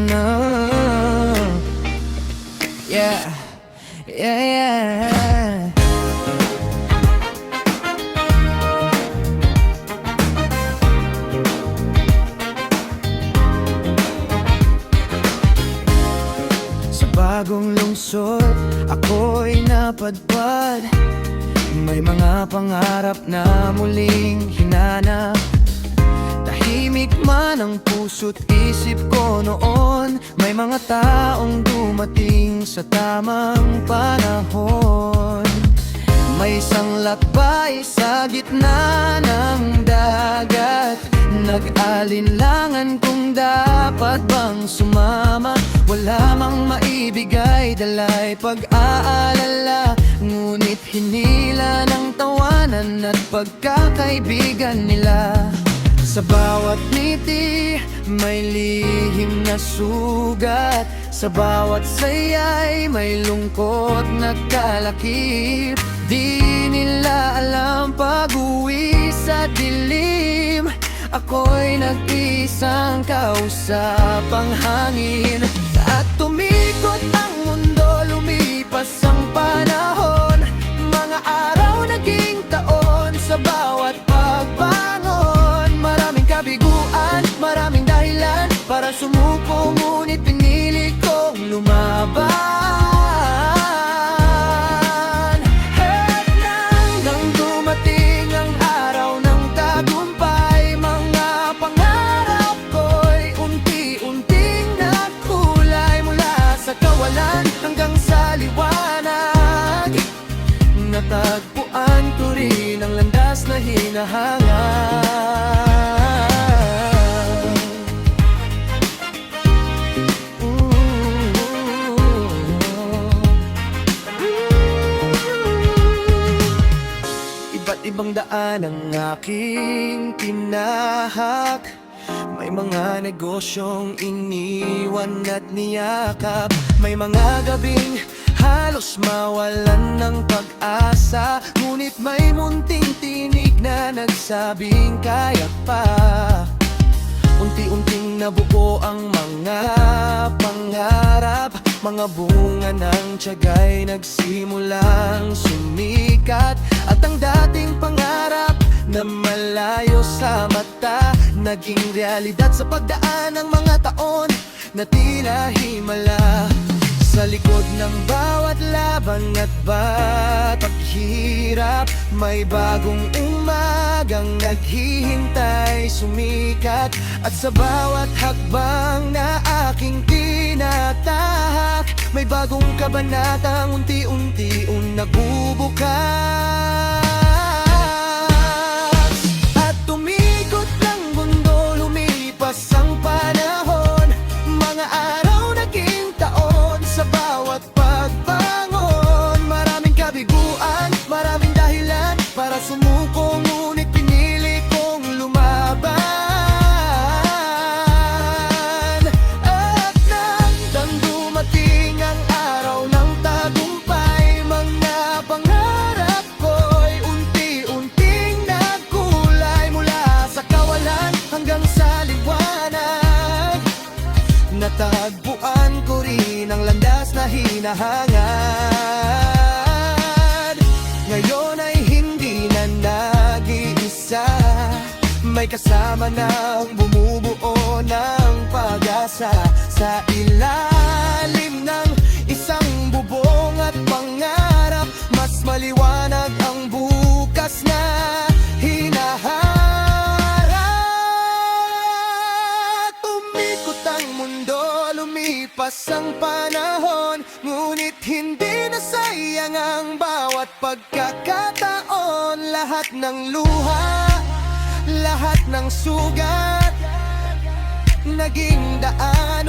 na. Yeah, yeah, yeah. Sa bagong lungsod, ako'y napadpad. May mga pangarap na muling hinanap. Tahimik man ang puso't isip ko noon, may mga taong dumating sa tamang panahon. May isang lakbay sa gitna ng dagat, nag-alinlangan kung dapat bang sumama. Wala mang maibigay, dalay pag-aalala, ngunit hinila ng tawanan at pagkakaibigan nila. Sa bawat ngiti, may lihim na sugat. Sa bawat saya'y may lungkot na kalakip. Di nila alam pag-uwi sa dilim, ako'y nag-isang kausapang hangin. At tumikot ang mundo, lumipas ang panahon. Mga araw naging taon, sa bawat pagbangon. Maraming kabiguan, maraming dahilan para sumuko, ngunit pinili kong lumaban. At nang dumating ang araw ng tagumpay, mga pangarap ko'y unti-unting nagkulay. Mula sa kawalan hanggang sa liwanag, natagpuan ko rin ang landas na hinahangad. Iba't ibang daan ang aking tinahak. May mga negosyong iniwan at niyakap. May mga gabing halos mawalan ng pag-asa, ngunit may munting tinig na nagsabing kaya pa. Unti-unting nabuo ang mga pangarap, mga bunga ng tiyaga'y nagsimulang sumikat. At ang dating pangarap na malayo sa mata, naging realidad sa pagdaan ng mga taon na tila himala. Sa likod ng bawat laban at paghihirap, may bagong umagang naghihintay sumikat. At sa bawat hakbang na aking tinatahak, may bagong kabanatang unti-unti nagbubukas. At tumikot ng mundo, lumipas ang panahon. Mga araw naging taon, sa bawat pagbangon. Maraming kabiguan, maraming dahilan para sumuko, ngunit pinili kong lumaban. At nang dumating ang araw ng tagumpay, mga pangarap ko'y unti-unting nagkulay. Mula sa kawalan hanggang sa liwanag, natagpuan ko rin ang landas na hinahangad. Ngayon ay hindi na nag-iisa, may kasama nang bumubuo ng pag-asa. Sa ilalim ng isang bubong at pangarap, mas maliwanag ang bukas na hinaharap. Tumikot ang mundo, lumipas ang panahon, ngunit hindi nasayang ang bawat pagkakataon. Lahat ng luha, lahat ng sugat, naging daan